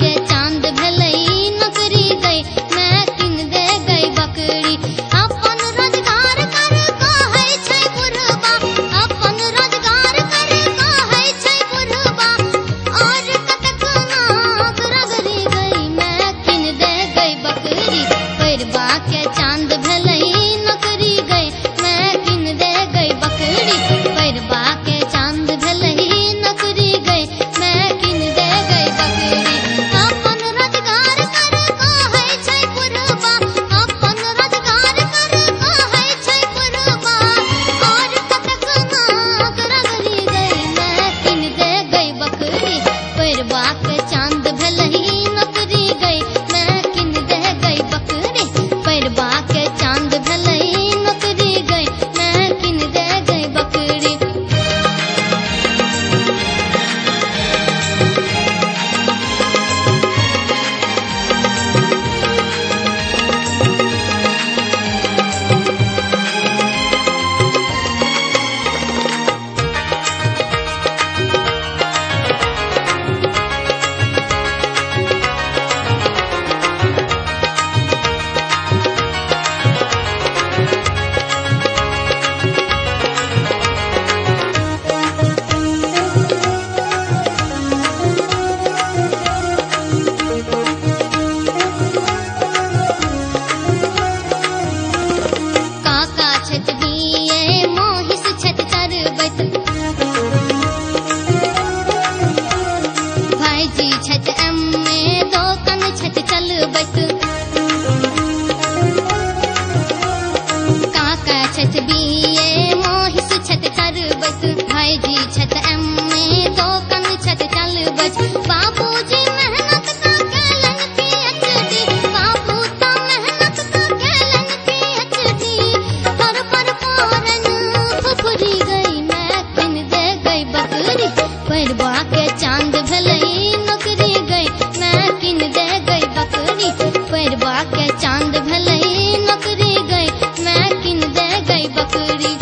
के चांद भलई नौकरी गई मैं किन दे गई बकरी अपन रोजगार कर कहै छै बुढ़बा अपन रोजगार कर कहै छै बुढ़बा और कतक नाग रगड़ी गई मैं किन दे गई बकरी पैरबा के चांद भलई नौकरी गई मैं किन दे गई बकरी पैरबा के चांद भलई नौकरी गई मैं किन दे गई बकरी अपन रोजगार कर कहै छै बुढ़बा अपन रोजगार कर कहै छै बुढ़बा और कतक नाग रगड़ी गई मैं किन दे गई बकरी पैरबा के चांद भलई नौकरी गई मैं किन दे गई बकरी पैरबा के चांद भलई नौकरी गई मैं किन दे गई बकरी काका छत दिए मोहिस छत करबत भाईजी छत एम्मे दोकान छत चलबत काका छत दिए मोहिस छत करबत भाईजी छत एम्मे दोकान छत चलबत बाबूजी मेहनत का केलन पीएचडी बाबू तो मेहनत का केलन पीएचडी हर पर पारन फुफरी गई मैं किन दे गई बकरी पैरबा के चांद भलई नौकरी गई मैं किन दे गई बकरी पैरबा के चांद भलई नौकरी गई मैं किन दे गई बकरी